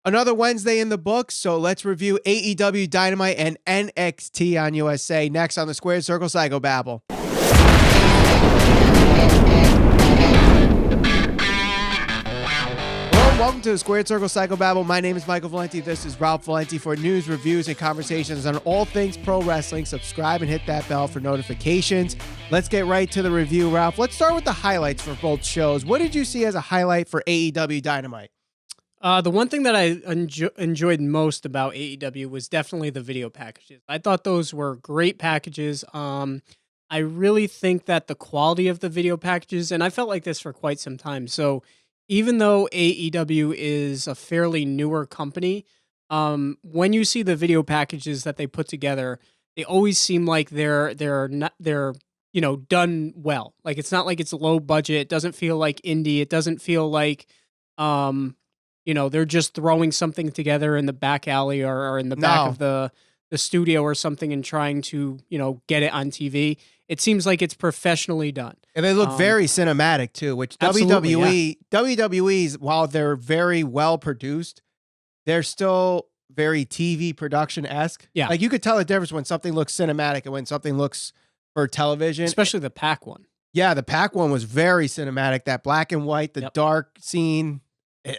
Another Wednesday in the books, so let's review AEW Dynamite and NXT on USA next on the Squared Circle Psychobabble. Welcome to the Squared Circle Psychobabble. My name is Michael Valenti. This is Ralph Valenti. For news, reviews, and conversations on all things pro wrestling. Subscribe and hit that bell for notifications. Let's get right to the review, Ralph. Let's start with the highlights for both shows. What did you see as a highlight for AEW Dynamite? The one thing that I enjoyed most about AEW was definitely the video packages. I thought those were great packages. I really think that the quality of the video packages, and I felt like this for quite some time. So even though AEW is a fairly newer company, when you see the video packages that they put together, they always seem like they're done well. Like it's not like it's low budget. It doesn't feel like indie. It doesn't feel like they're just throwing something together in the back alley or in the back of the studio or something and trying to, get it on TV. It seems like it's professionally done. And they look very waxematic too, which WWE's, while they're very well produced, they're still very TV production-esque. Yeah. Like you could tell the difference when something looks cinematic and when something looks for television. Especially the Pac one. Yeah, the Pac one was very cinematic. That black and white, the dark scene.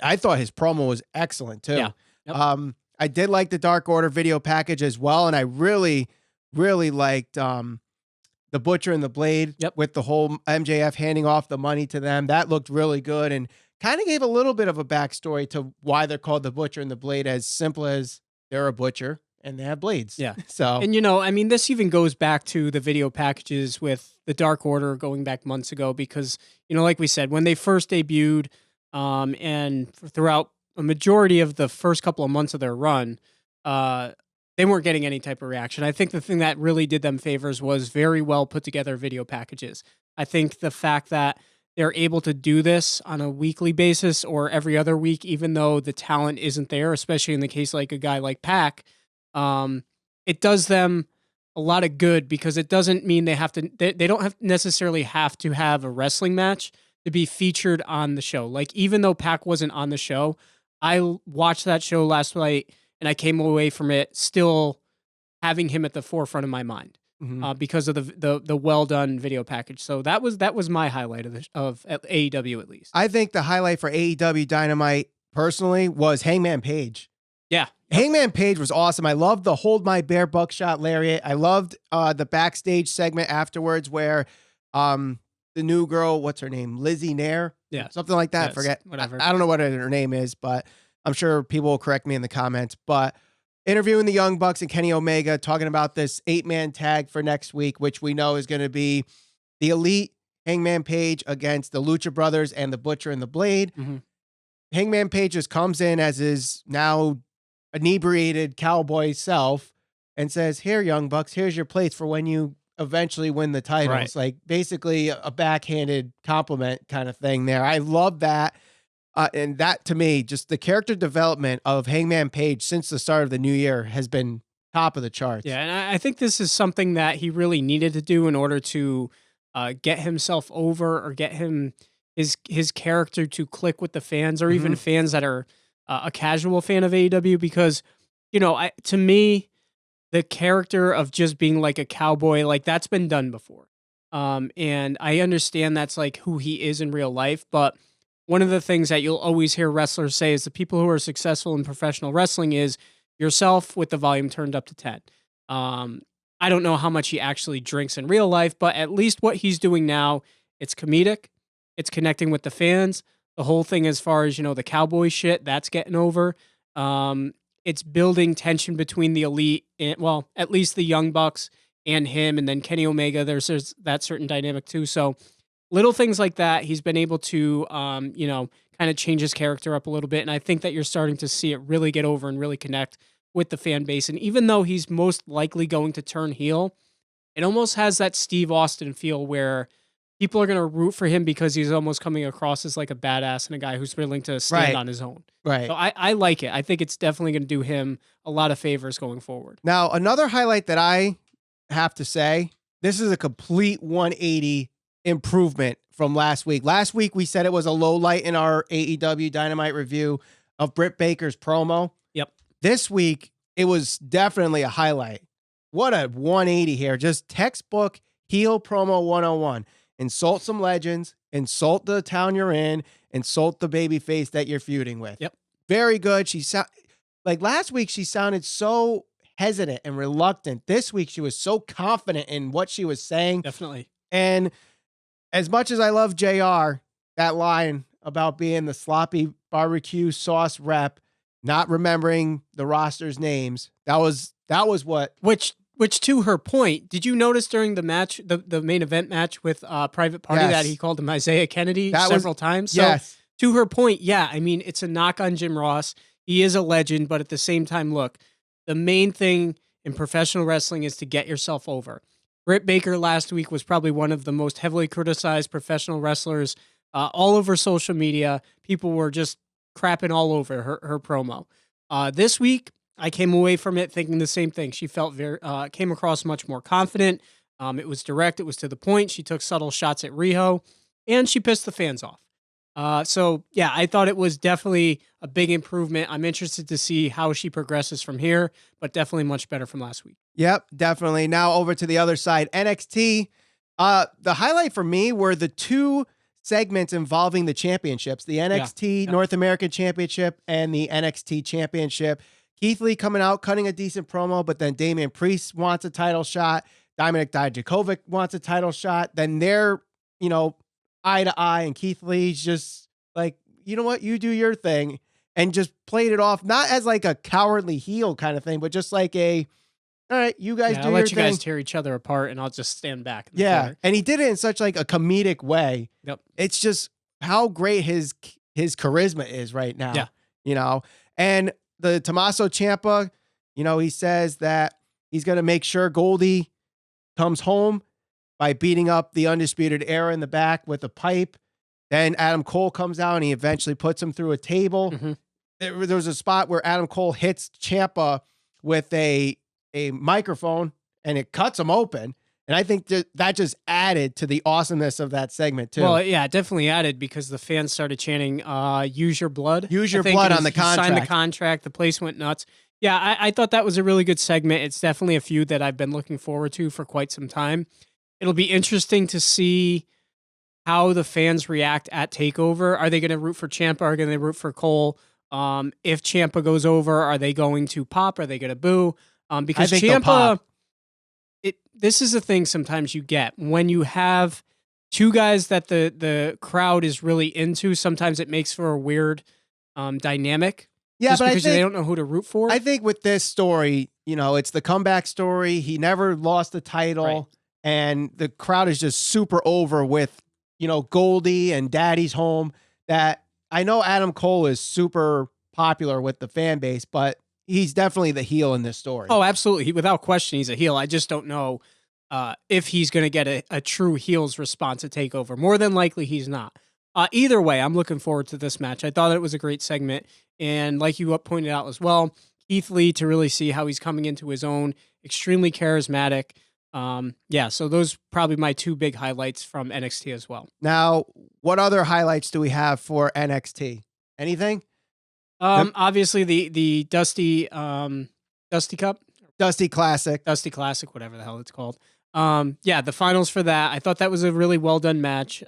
I thought his promo was excellent too. Yeah. Yep. I did like the Dark Order video package as well, and I really, really liked the Butcher and the Blade with the whole MJF handing off the money to them. That looked really good and kind of gave a little bit of a backstory to why they're called the Butcher and the Blade, as simple as they're a butcher and they have blades. Yeah. So, and this even goes back to the video packages with the Dark Order going back months ago, because, like we said, when they first debuted, and throughout a majority of the first couple of months of their run, they weren't getting any type of reaction. I think the thing that really did them favors was very well put together video packages. I think the fact that they're able to do this on a weekly basis or every other week, even though the talent isn't there, especially in the case like a guy like Pac, it does them a lot of good, because it doesn't mean they have to. They don't necessarily have to have a wrestling match to be featured on the show. Like, even though Pac wasn't on the show, I watched that show last night and I came away from it still having him at the forefront of my mind, because of the well done video package. So that was my highlight of AEW, at least. I think the highlight for AEW Dynamite personally was Hangman Page. Yeah. Hangman Page was awesome. I loved the hold my bear buckshot lariat. I loved the backstage segment afterwards where the new girl, what's her name? Lizzie Nair? Yeah. Something like that. Yes, Forget. whatever. I don't know what her name is, but I'm sure people will correct me in the comments. But interviewing the Young Bucks and Kenny Omega, talking about this 8-man tag for next week, which we know is going to be the Elite, Hangman Page against the Lucha Brothers and the Butcher and the Blade. Mm-hmm. Hangman Page just comes in as his now inebriated cowboy self and says, "Here, Young Bucks, here's your plates for when you eventually win the titles." Right. Like basically a backhanded compliment kind of thing there. I love that. And that, to me, just the character development of Hangman Page since the start of the new year has been top of the charts. Yeah, and I think this is something that he really needed to do in order to get himself over, or get his character to click with the fans, or even fans that are a casual fan of AEW, because, to me, the character of just being like a cowboy, like that's been done before. And I understand that's like who he is in real life, but one of the things that you'll always hear wrestlers say is the people who are successful in professional wrestling is yourself with the volume turned up to 10. I don't know how much he actually drinks in real life, but at least what he's doing now, it's comedic, it's connecting with the fans. The whole thing as far as, the cowboy shit, that's getting over. It's building tension between the Elite and, well, at least the Young Bucks and him, and then Kenny Omega. There's that certain dynamic too. So little things like that, he's been able to, kind of change his character up a little bit. And I think that you're starting to see it really get over and really connect with the fan base. And even though he's most likely going to turn heel, it almost has that Steve Austin feel where people are going to root for him because he's almost coming across as like a badass and a guy who's willing to stand on his own. Right. So I like it. I think it's definitely going to do him a lot of favors going forward. Now, another highlight that I have to say, this is a complete 180 improvement from last week. Last week, we said it was a low light in our AEW Dynamite review. of Britt Baker's promo. Yep. This week, it was definitely a highlight. What a 180 here. Just textbook heel promo 101. Insult some legends, insult the town you're in, insult the baby face that you're feuding with. Yep. Very good. Like last week, she sounded so hesitant and reluctant. This week, she was so confident in what she was saying. Definitely. And as much as I love JR, that line about being the sloppy barbecue sauce rep, not remembering the roster's names, that was what. Which to her point, did you notice during the match, the main event match with Private Party, that he called him Isaiah Kennedy several times? So yes. To her point, yeah, I mean, it's a knock on Jim Ross. He is a legend, but at the same time, look, the main thing in professional wrestling is to get yourself over. Britt Baker last week was probably one of the most heavily criticized professional wrestlers all over social media. People were just crapping all over her promo. This week, I came away from it thinking the same thing. She felt came across much more confident. It was direct. It was to the point. She took subtle shots at Riho, and she pissed the fans off. So yeah, I thought it was definitely a big improvement. I'm interested to see how she progresses from here, but definitely much better from last week. Yep, definitely. Now over to the other side, NXT. The highlight for me were the two segments involving the championships, the NXT North American Championship and the NXT Championship. Keith Lee coming out, cutting a decent promo, but then Damian Priest wants a title shot. Dominik Dijakovic wants a title shot. Then they're, eye to eye, and Keith Lee's just like, you know what, you do your thing, and just played it off, not as like a cowardly heel kind of thing, but just like a, all right, you guys do I'll your let you thing. guys tear each other apart, and I'll just stand back. Yeah, and he did it in such like a comedic way. Yep. It's just how great his charisma is right now. Yeah. And the Tommaso Ciampa, he says that he's going to make sure Goldie comes home by beating up the Undisputed Era in the back with a pipe. Then Adam Cole comes out and he eventually puts him through a table. Mm-hmm. There was a spot where Adam Cole hits Ciampa with a microphone and it cuts him open. And I think that just added to the awesomeness of that segment too. Well, yeah, it definitely added because the fans started chanting, use your blood. Use your blood on the contract. Signed the contract. The place went nuts. Yeah, I thought that was a really good segment. It's definitely a feud that I've been looking forward to for quite some time. It'll be interesting to see how the fans react at TakeOver. Are they going to root for Ciampa? Are they going to root for Cole? If Ciampa goes over, are they going to pop? Are they going to boo? Because Ciampa, this is a thing sometimes you get when you have two guys that the crowd is really into. Sometimes it makes for a weird dynamic. Yeah, but because they don't know who to root for. I think with this story, it's the comeback story. He never lost the title. Right. And the crowd is just super over with, Goldie and Daddy's home. That I know Adam Cole is super popular with the fan base, but he's definitely the heel in this story. Oh, absolutely. Without question, he's a heel. I just don't know if he's going to get a true heel's response at TakeOver. More than likely, he's not. Either way, I'm looking forward to this match. I thought it was a great segment. And like you pointed out as well, Keith Lee, to really see how he's coming into his own, extremely charismatic. So those probably my two big highlights from NXT as well. Now, what other highlights do we have for NXT? Anything? Obviously the Dusty Cup, Dusty Classic, whatever the hell it's called. The finals for that. I thought that was a really well done match.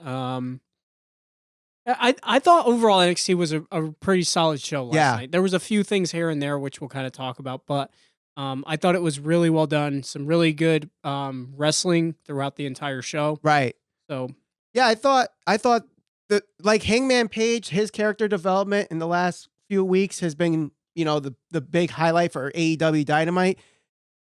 I thought overall NXT was a pretty solid show last night. There was a few things here and there which we'll kind of talk about, but I thought it was really well done. Some really good wrestling throughout the entire show. Right. So yeah, I thought that like Hangman Page, his character development in the last few weeks has been, the big highlight for AEW Dynamite.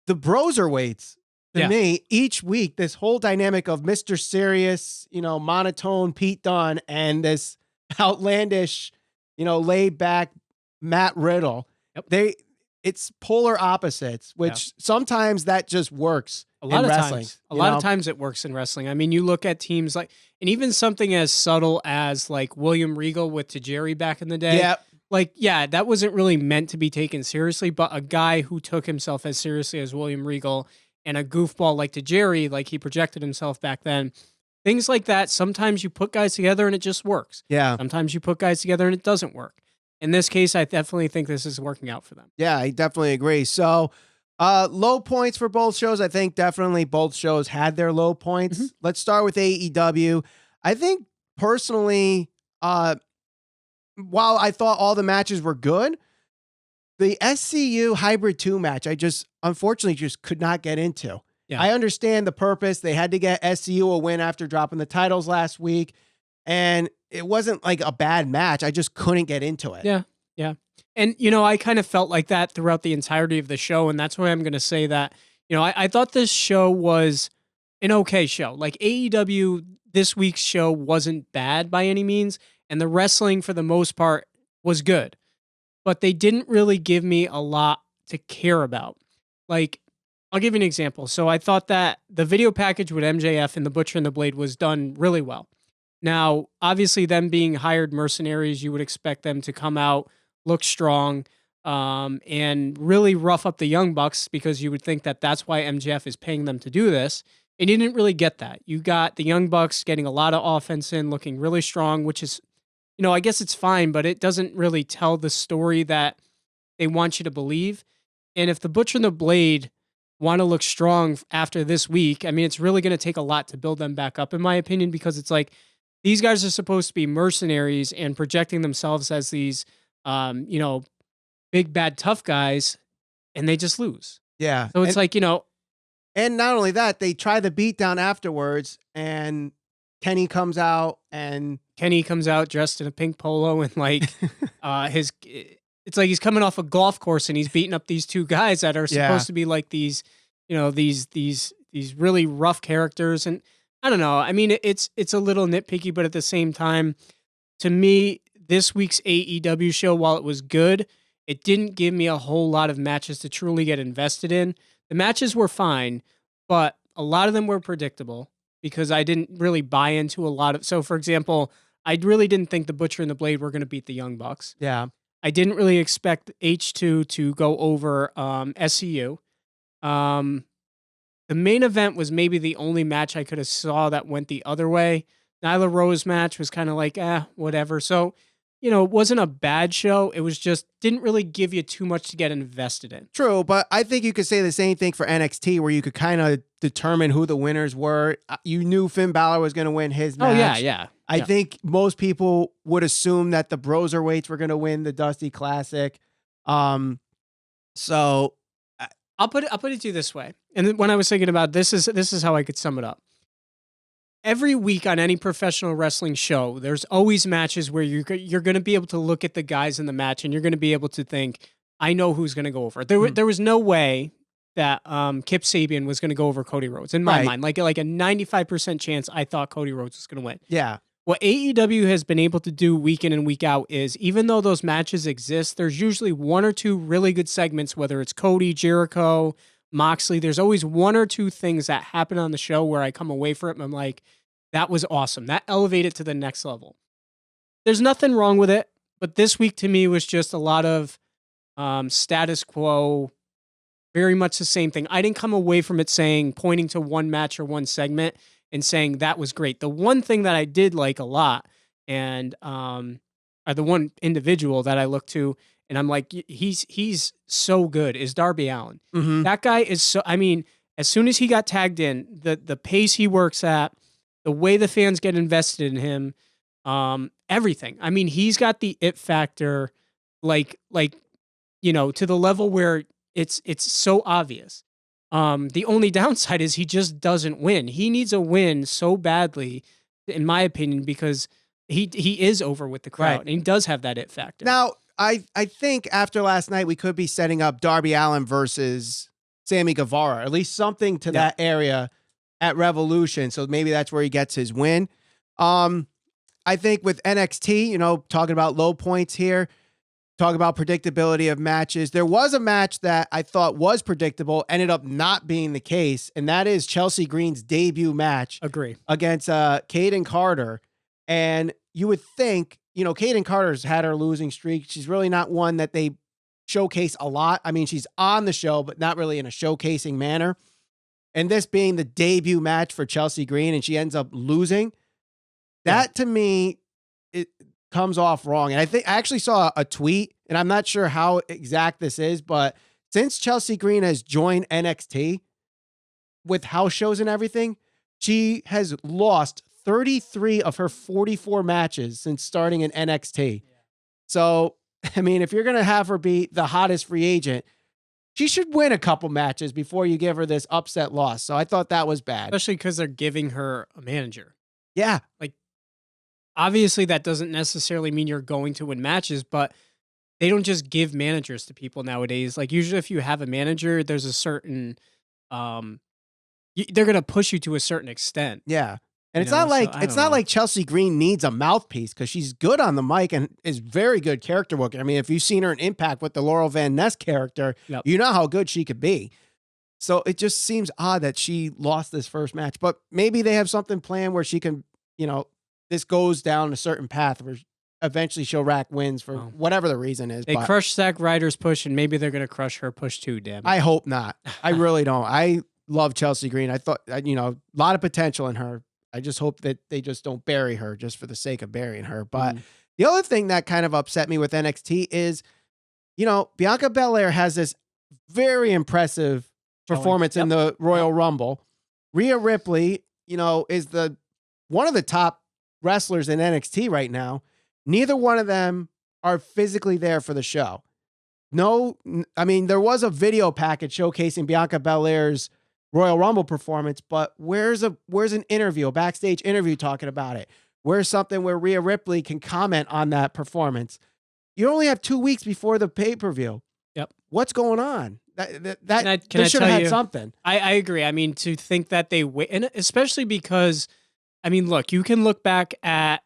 The Broserweights, to me, each week, this whole dynamic of Mr. Serious, monotone Pete Dunne and this outlandish, laid back Matt Riddle. Yep. It's polar opposites, which sometimes that just works in wrestling. A lot of times it works in wrestling. I mean, you look at teams like, and even something as subtle as like William Regal with Tajiri back in the day. Yeah. Like, that wasn't really meant to be taken seriously, but a guy who took himself as seriously as William Regal and a goofball like Tajiri, like he projected himself back then, things like that. Sometimes you put guys together and it just works. Yeah. Sometimes you put guys together and it doesn't work. in this case, I definitely think this is working out for them. Yeah, I definitely agree. So, low points for both shows. I think definitely both shows had their low points. Let's start with AEW. I think personally, while I thought all the matches were good, the SCU Hybrid 2 match, I just unfortunately just could not get into. Yeah. I understand the purpose. They had to get SCU a win after dropping the titles last week. And it wasn't like a bad match. I just couldn't get into it. Yeah. Yeah. And, I kind of felt like that throughout the entirety of the show. And that's why I'm going to say that, I thought this show was an okay show. Like AEW, this week's show wasn't bad by any means. And the wrestling, for the most part, was good. But they didn't really give me a lot to care about. Like, I'll give you an example. So I thought that the video package with MJF and the Butcher and the Blade was done really well. Now, obviously, them being hired mercenaries, you would expect them to come out, look strong, and really rough up the Young Bucks, because you would think that that's why MJF is paying them to do this. And you didn't really get that. You got the Young Bucks getting a lot of offense in, looking really strong, which is, I guess it's fine, but it doesn't really tell the story that they want you to believe. And if the Butcher and the Blade want to look strong after this week, I mean, it's really going to take a lot to build them back up, in my opinion, because it's like these guys are supposed to be mercenaries and projecting themselves as these, big, bad, tough guys, and they just lose. Yeah. So it's and not only that, they try the beatdown afterwards, and Kenny comes out dressed in a pink polo and it's like he's coming off a golf course and he's beating up these two guys that are supposed to be like these, these really rough characters. And I don't know. I mean, it's a little nitpicky, but at the same time, to me, this week's AEW show, while it was good, it didn't give me a whole lot of matches to truly get invested in. The matches were fine, but a lot of them were predictable, because I didn't really buy into a lot of... So, for example, I really didn't think the Butcher and the Blade were going to beat the Young Bucks. Yeah. I didn't really expect H2 to go over SCU. The main event was maybe the only match I could have saw that went the other way. Nyla Rose match was kind of like, whatever. So, it wasn't a bad show. It was just didn't really give you too much to get invested in. True, but I think you could say the same thing for NXT, where you could kind of determine who the winners were. You knew Finn Balor was going to win his match. Oh, yeah. I think most people would assume that the Broserweights were going to win the Dusty Classic. So I'll put it to you this way. And when I was thinking about this is how I could sum it up. Every week on any professional wrestling show, there's always matches where you're going to be able to look at the guys in the match and you're going to be able to think, I know who's going to go over. There was no way that Kip Sabian was going to go over Cody Rhodes in my mind. Like a 95% chance I thought Cody Rhodes was going to win. Yeah. What AEW has been able to do week in and week out is, even though those matches exist, there's usually one or two really good segments, whether it's Cody, Jericho, Moxley. There's always one or two things that happen on the show where I come away from it and I'm like, that was awesome. That elevated to the next level. There's nothing wrong with it, but this week to me was just a lot of status quo, very much the same thing. I didn't come away from it pointing to one match or one segment and saying that was great. The one thing that I did like a lot, and or the one individual that I look to, and I'm like, he's so good, is Darby Allin. Mm-hmm. That guy is so, I mean, as soon as he got tagged in, the pace he works at, the way the fans get invested in him, everything. I mean, he's got the it factor, to the level where it's so obvious. The only downside is he just doesn't win. He needs a win so badly, in my opinion, because he is over with the crowd, and he does have that it factor. Now, I think after last night, we could be setting up Darby Allin versus Sammy Guevara, at least something to that area at Revolution. So maybe that's where he gets his win. I think with NXT, talking about low points here, talk about predictability of matches. There was a match that I thought was predictable, ended up not being the case, and that is Chelsea Green's debut match. Agree. Against Kaden Carter. And you would think, Kaden Carter's had her losing streak. She's really not one that they showcase a lot. I mean, she's on the show, but not really in a showcasing manner. And this being the debut match for Chelsea Green, and she ends up losing. That to me, comes off wrong. And I actually saw a tweet, and I'm not sure how exact this is, but since Chelsea Green has joined NXT with house shows and everything, she has lost 33 of her 44 matches since starting in NXT. So, I mean, if you're going to have her be the hottest free agent, she should win a couple matches before you give her this upset loss. So I thought that was bad. Especially because they're giving her a manager. Yeah. Like, obviously that doesn't necessarily mean you're going to win matches, but they don't just give managers to people nowadays. Like, usually if you have a manager, there's a certain, they're going to push you to a certain extent. Yeah. And it's not like Chelsea Green needs a mouthpiece, because she's good on the mic and is very good character work. I mean, if you've seen her in Impact with the Laurel Van Ness character, you know how good she could be. So it just seems odd that she lost this first match, but maybe they have something planned where she can, this goes down a certain path where eventually she'll rack wins for whatever the reason is. They crushed Zack Ryder's push, and maybe they're going to crush her push too, damn it. I hope not. I really don't. I love Chelsea Green. I thought, a lot of potential in her. I just hope that they just don't bury her just for the sake of burying her. But the other thing that kind of upset me with NXT is, Bianca Belair has this very impressive performance in the Royal Rumble. Rhea Ripley, is one of the top wrestlers in NXT right now. Neither one of them are physically there for the show. No, I mean, there was a video package showcasing Bianca Belair's Royal Rumble performance, but where's an interview, a backstage interview talking about it? Where's something where Rhea Ripley can comment on that performance? You only have 2 weeks before the pay-per-view. Yep. What's going on? They should have had something. I agree. I mean, to think that they wait, and especially because, I mean, look, you can look back at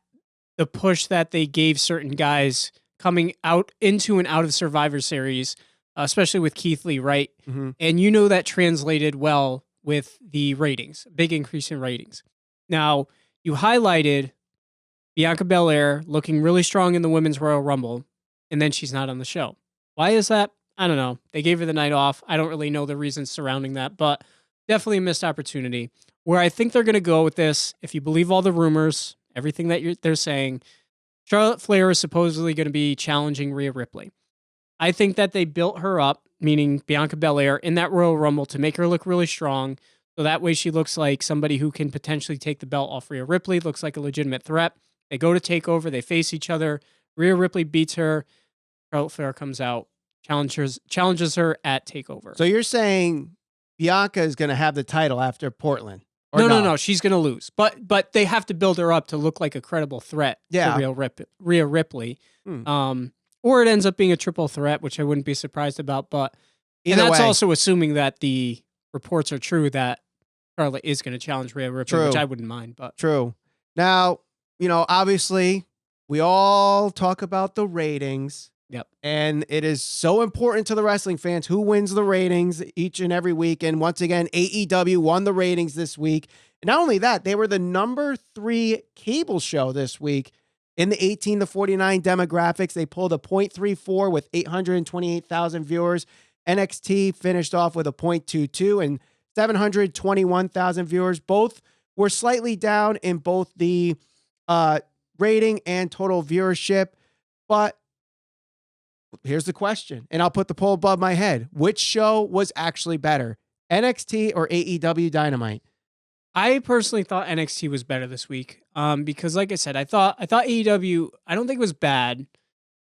the push that they gave certain guys coming out into and out of Survivor Series, especially with Keith Lee, right? Mm-hmm. And that translated well with the ratings, big increase in ratings. Now, you highlighted Bianca Belair looking really strong in the Women's Royal Rumble, and then she's not on the show. Why is that? I don't know. They gave her the night off. I don't really know the reasons surrounding that, but definitely a missed opportunity. Where I think they're going to go with this, if you believe all the rumors, everything that they're saying, Charlotte Flair is supposedly going to be challenging Rhea Ripley. I think that they built her up, meaning Bianca Belair, in that Royal Rumble to make her look really strong. So that way she looks like somebody who can potentially take the belt off Rhea Ripley, looks like a legitimate threat. They go to TakeOver, they face each other. Rhea Ripley beats her. Charlotte Flair comes out, challenges her at TakeOver. So you're saying Bianca is going to have the title after Portland? No. She's going to lose. But they have to build her up to look like a credible threat to Rhea Ripley. Or it ends up being a triple threat, which I wouldn't be surprised about. But that's also assuming that the reports are true that Charlotte is going to challenge Rhea Ripley, which I wouldn't mind. But true. Now, obviously, we all talk about the ratings. Yep. And it is so important to the wrestling fans who wins the ratings each and every week. And once again, AEW won the ratings this week. And not only that, they were the number 3 cable show this week. In the 18 to 49 demographics, they pulled a 0.34 with 828,000 viewers. NXT finished off with a 0.22 and 721,000 viewers. Both were slightly down in both the rating and total viewership. But here's the question, and I'll put the poll above my head. Which show was actually better, NXT or AEW Dynamite? I personally thought NXT was better this week because, like I said, I thought AEW, I don't think it was bad,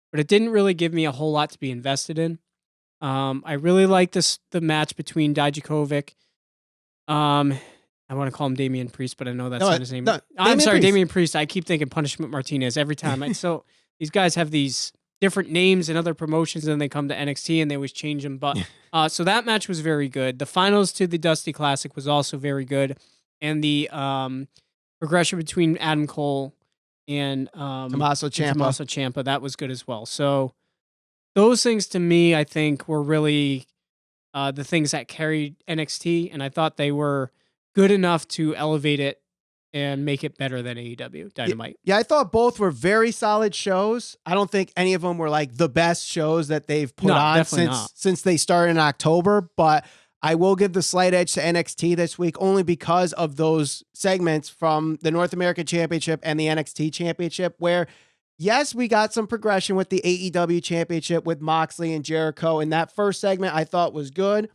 but it didn't really give me a whole lot to be invested in. I really liked the match between Dijakovic. I want to call him Damian Priest, but I know that's not his name. I'm sorry, Damian Priest. I keep thinking Punishment Martinez every time. So these guys have these different names in other promotions, and then they come to NXT and they always change them. But so that match was very good. The finals to the Dusty Classic was also very good. And the progression between Adam Cole and Tommaso Ciampa, that was good as well. So those things to me, I think, were really the things that carried NXT, and I thought they were good enough to elevate it and make it better than AEW Dynamite. Yeah, I thought both were very solid shows. I don't think any of them were like the best shows that they've put on since they started in October, but I will give the slight edge to NXT this week only because of those segments from the North American Championship and the NXT Championship where, yes, we got some progression with the AEW championship with Moxley and Jericho. And that first segment I thought was good.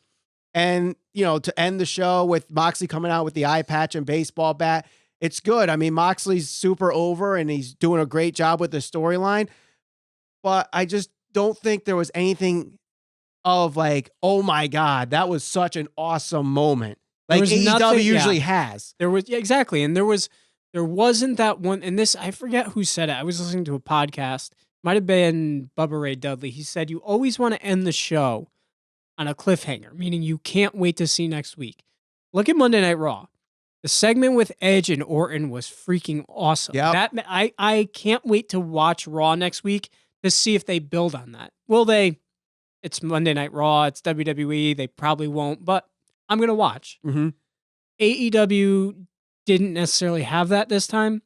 And, to end the show with Moxley coming out with the eye patch and baseball bat, it's good. I mean, Moxley's super over and he's doing a great job with the storyline. But I just don't think there was anything of like, oh my God, that was such an awesome moment. Like AEW usually has. There was, exactly. And there wasn't that one. And this, I forget who said it. I was listening to a podcast. Might have been Bubba Ray Dudley. He said, you always want to end the show on a cliffhanger, meaning you can't wait to see next week. Look at Monday Night Raw. The segment with Edge and Orton was freaking awesome. Yep. I can't wait to watch Raw next week to see if they build on that. Will they? It's Monday Night Raw. It's WWE. They probably won't, but I'm going to watch. Mm-hmm. AEW didn't necessarily have that this time.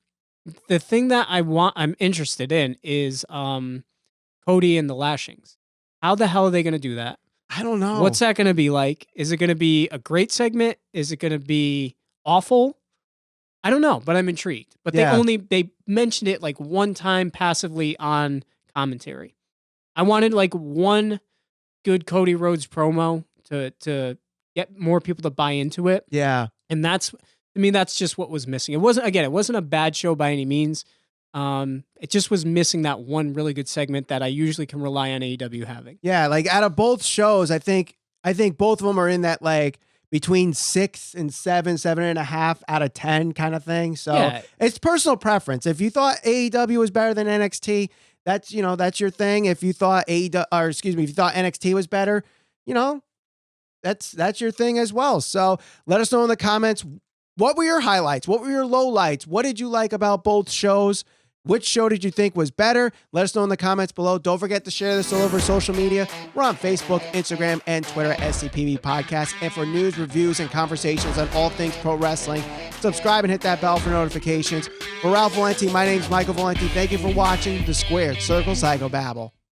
The thing that I'm interested in is Cody and the lashings. How the hell are they going to do that? I don't know. What's that going to be like? Is it going to be a great segment? Is it going to be awful? I don't know, but I'm intrigued. But they mentioned it like one time passively on commentary. I wanted like one good Cody Rhodes promo to get more people to buy into it. Yeah. And that's just what was missing. It wasn't a bad show by any means. It just was missing that one really good segment that I usually can rely on AEW having. Yeah, like out of both shows, I think both of them are in that like between 6 and 7, 7.5 out of 10 kind of thing. So it's personal preference. If you thought AEW was better than NXT, that's your thing. If you thought if you thought NXT was better, that's your thing as well. So let us know in the comments, what were your highlights? What were your lowlights? What did you like about both shows? Which show did you think was better? Let us know in the comments below. Don't forget to share this all over social media. We're on Facebook, Instagram, and Twitter at SCPV Podcast. And for news, reviews, and conversations on all things pro wrestling, subscribe and hit that bell for notifications. For Ralph Valenti, my name is Michael Valenti. Thank you for watching the Squared Circle Psychobabble.